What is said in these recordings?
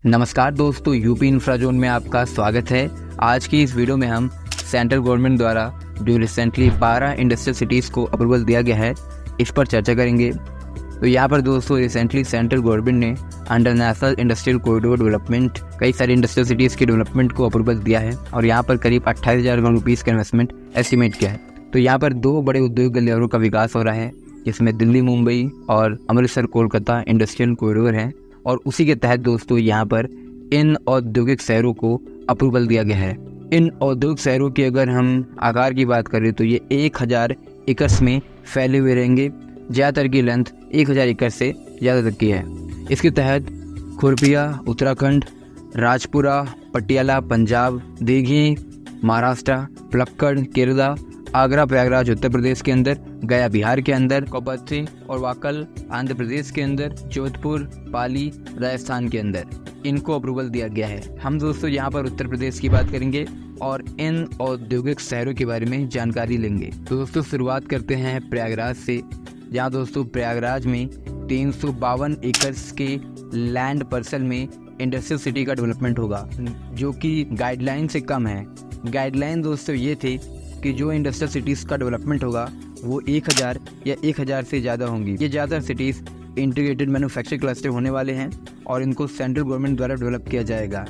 नमस्कार दोस्तों, UP infra zone में आपका स्वागत है। आज की इस वीडियो में हम सेंट्रल गवर्नमेंट द्वारा जो रिसेंटली 12 इंडस्ट्रियल सिटीज़ को अप्रूवल दिया गया है, इस पर चर्चा करेंगे। तो यहाँ पर दोस्तों रिसेंटली सेंट्रल गवर्नमेंट ने under national industrial corridor development कई सारी इंडस्ट्रियल सिटीज़ के डेवलपमेंट को अप्रूवल दिया है और यहाँ पर करीब 28,000 करोड़ रुपीज़ का इन्वेस्टमेंट एस्टिमेट किया है। तो यहाँ पर दो बड़े उद्योग गलियारों का विकास हो रहा है, जिसमें दिल्ली मुंबई और अमृतसर कोलकाता इंडस्ट्रियल कॉरिडोर है। और उसी के तहत दोस्तों यहाँ पर इन औद्योगिक शहरों को अप्रूवल दिया गया है। इन औद्योगिक शहरों की अगर हम आकार की बात करें तो ये 1000 एकड़ में फैले हुए रहेंगे। ज़्यादातर की लेंथ 1000 एकड़ से ज़्यादा तक की है। इसके तहत खुरपिया उत्तराखंड, राजपुरा पटियाला पंजाब, दीघी महाराष्ट्र, पलक्कड़ केरला, आगरा प्रयागराज उत्तर प्रदेश के अंदर, गया बिहार के अंदर, कोपत्ती और वाकल आंध्र प्रदेश के अंदर, जोधपुर पाली राजस्थान के अंदर इनको अप्रूवल दिया गया है। हम दोस्तों यहाँ पर उत्तर प्रदेश की बात करेंगे और इन औद्योगिक शहरों के बारे में जानकारी लेंगे। तो दोस्तों शुरुआत करते हैं प्रयागराज से, जहाँ दोस्तों प्रयागराज में 352 एकड़ के लैंड पार्सल में इंडस्ट्रियल सिटी का डेवलपमेंट होगा, जो कि गाइडलाइन से कम है। गाइडलाइन दोस्तों ये थे कि जो इंडस्ट्रियल सिटीज़ का डेवलपमेंट होगा वो 1000 या 1000 से ज़्यादा होंगी। ये ज़्यादातर सिटीज़ इंटीग्रेटेड मैन्युफैक्चरिंग क्लस्टर होने वाले हैं और इनको सेंट्रल गवर्नमेंट द्वारा डेवलप किया जाएगा।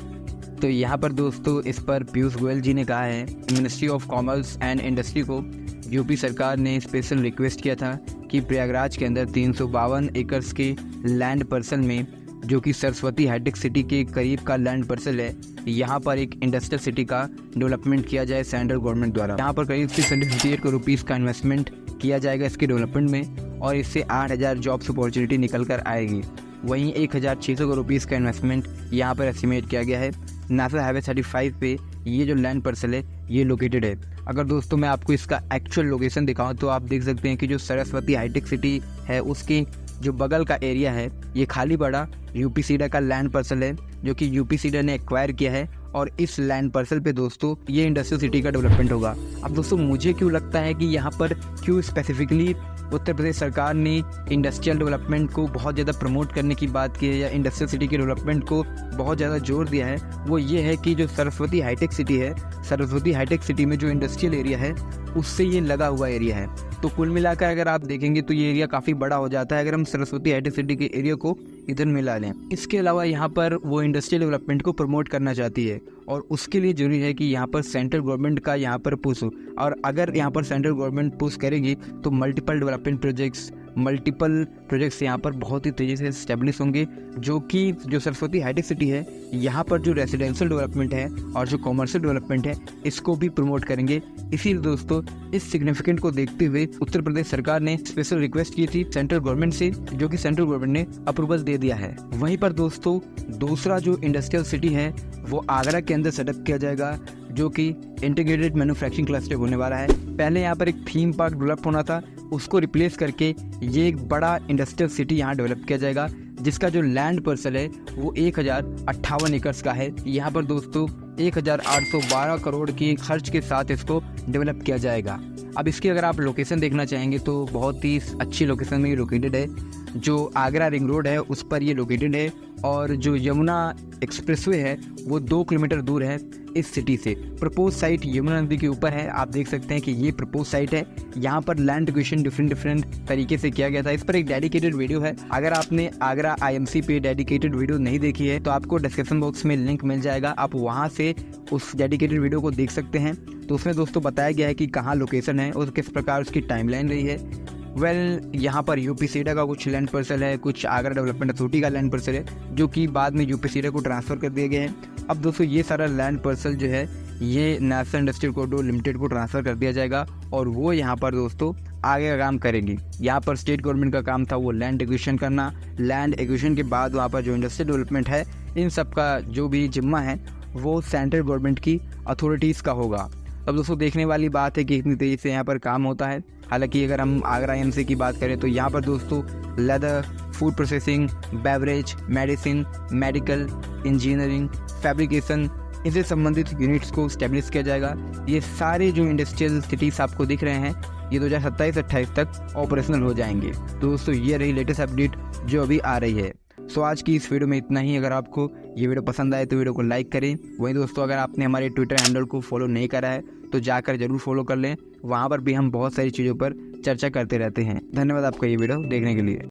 तो यहाँ पर दोस्तों इस पर पीयूष गोयल जी ने कहा है, ministry of commerce and industry को यूपी सरकार ने स्पेशल रिक्वेस्ट किया था कि प्रयागराज के अंदर 352 एकड़ के लैंड पार्सल में, जो कि सरस्वती हाईटेक सिटी के करीब का लैंड पार्सल है, यहाँ पर एक इंडस्ट्रियल सिटी का डेवलपमेंट किया जाए सेंट्रल गवर्नमेंट द्वारा। यहाँ पर करीब 658 करोड़ रुपीज़ का इन्वेस्टमेंट किया जाएगा इसके डेवलपमेंट में और इससे 8000 जॉब्स अपॉर्चुनिटी निकल कर आएगी। वहीं 1600 करोड़ रुपीज़ का इन्वेस्टमेंट यहाँ पर एस्टिमेट किया गया है। नेशनल हाईवे 35 पे ये जो लैंड पार्सल है ये लोकेटेड है। अगर दोस्तों मैं आपको इसका एक्चुअल लोकेशन दिखाऊँ तो आप देख सकते हैं कि जो सरस्वती हाईटेक सिटी है उसके जो बगल का एरिया है ये खाली पड़ा यूपीसीडा का लैंड पार्सल है, जो कि यूपीसीडा ने एक्वायर किया है और इस लैंड पार्सल पे दोस्तों ये इंडस्ट्रियल सिटी का डेवलपमेंट होगा। अब दोस्तों मुझे क्यों लगता है कि यहाँ पर क्यों स्पेसिफिकली उत्तर प्रदेश सरकार ने इंडस्ट्रियल डेवलपमेंट को बहुत ज़्यादा प्रमोट करने की बात की है या इंडस्ट्रियल सिटी के डेवलपमेंट को बहुत ज़्यादा जोर दिया है, वो ये है कि जो सरस्वती हाईटेक सिटी है, सरस्वती हाईटेक सिटी में जो इंडस्ट्रियल एरिया है उससे ये लगा हुआ एरिया है। तो कुल मिलाकर अगर आप देखेंगे तो ये एरिया काफ़ी बड़ा हो जाता है अगर हम सरस्वती हाईटेक सिटी के एरिया को इधर मिला लें। इसके अलावा यहाँ पर वो इंडस्ट्रियल डेवलपमेंट को प्रमोट करना चाहती है और उसके लिए जरूरी है कि यहाँ पर सेंट्रल गवर्नमेंट का यहाँ पर पुश हो। और अगर यहाँ पर सेंट्रल गवर्नमेंट पुश करेगी तो मल्टीपल डेवलपमेंट प्रोजेक्ट्स यहाँ पर बहुत ही तेज़ी से स्टेब्लिश होंगे, जो कि जो सरस्वती हाईटेक सिटी है यहाँ पर जो रेजिडेंशियल डेवलपमेंट है और जो कॉमर्शियल डेवलपमेंट है इसको भी प्रमोट करेंगे। इसीलिए दोस्तों इस सिग्निफिकेंट को देखते हुए उत्तर प्रदेश सरकार ने स्पेशल रिक्वेस्ट की थी सेंट्रल गवर्नमेंट से, जो कि सेंट्रल गवर्नमेंट ने अप्रूवल दे दिया है। वहीं पर दोस्तों दूसरा जो इंडस्ट्रियल सिटी है वो आगरा के अंदर सेटअप किया जाएगा, जो कि इंटीग्रेटेड मैन्युफैक्चरिंग क्लस्टर होने वाला है। पहले यहाँ पर एक थीम पार्क डेवलप होना था, उसको रिप्लेस करके ये एक बड़ा इंडस्ट्रियल सिटी यहाँ डेवलप किया जाएगा, जिसका जो लैंड पार्सल है वो 1058 एकड़ का है। यहाँ पर दोस्तों 1812 करोड़ की खर्च के साथ इसको डेवलप किया जाएगा। अब इसकी अगर आप लोकेशन देखना चाहेंगे तो बहुत ही अच्छी लोकेशन में ये लोकेटेड है। जो आगरा रिंग रोड है उस पर ये लोकेटेड है और जो यमुना एक्सप्रेसवे है वो 2 किलोमीटर दूर है इस सिटी से। प्रपोज साइट यमुना नदी के ऊपर है। आप देख सकते हैं कि ये प्रपोज साइट है। यहाँ पर लैंड एक्विजिशन डिफरेंट तरीके से किया गया था। इस पर एक डेडिकेटेड वीडियो है। अगर आपने आगरा आईएमसी पे डेडिकेटेड वीडियो नहीं देखी है तो आपको डिस्क्रिप्शन बॉक्स में लिंक मिल जाएगा, आप वहाँ से उस डेडिकेटेड वीडियो को देख सकते हैं। तो उसमें दोस्तों बताया गया है कि कहाँ लोकेशन है और किस प्रकार उसकी टाइमलाइन रही है। यहाँ पर यूपीसीडा का कुछ लैंड पार्सल है, कुछ आगरा डेवलपमेंट अथॉरिटी का लैंड पार्सल है, जो कि बाद में यूपीसीडा को ट्रांसफ़र कर दिए गए हैं। अब दोस्तों ये सारा लैंड पार्सल जो है ये नेशनल इंडस्ट्रियल कॉरिडोर लिमिटेड को ट्रांसफ़र कर दिया जाएगा और वो यहाँ पर दोस्तों आगे का काम करेंगी। यहाँ पर स्टेट गवर्नमेंट का काम था वो लैंड एक्विजिशन करना। लैंड एक्विजिशन के बाद वहाँ पर जो इंडस्ट्रियल डेवलपमेंट है इन सब का जो भी जिम्मा है वो सेंट्रल गवर्नमेंट की अथॉरिटीज़ का होगा। अब दोस्तों देखने वाली बात है कि इतनी तेज़ी से यहाँ पर काम होता है। हालांकि अगर हम आगरा एमसी की बात करें तो यहाँ पर दोस्तों leather, food processing, beverage, medicine, medical, engineering, fabrication, इनसे संबंधित यूनिट्स को स्टैब्लिश किया जाएगा। ये सारे जो इंडस्ट्रियल सिटीज़ आपको दिख रहे हैं ये 2027-28 तक ऑपरेशनल हो जाएंगे। तो दोस्तों ये रही लेटेस्ट अपडेट जो अभी आ रही है। सो आज की इस वीडियो में इतना ही। अगर आपको ये वीडियो पसंद आए तो वीडियो को लाइक करें। वहीं दोस्तों, अगर आपने हमारे ट्विटर हैंडल को फॉलो नहीं करा है तो जाकर जरूर फॉलो कर लें। वहाँ पर भी हम बहुत सारी चीज़ों पर चर्चा करते रहते हैं। धन्यवाद आपका ये वीडियो देखने के लिए।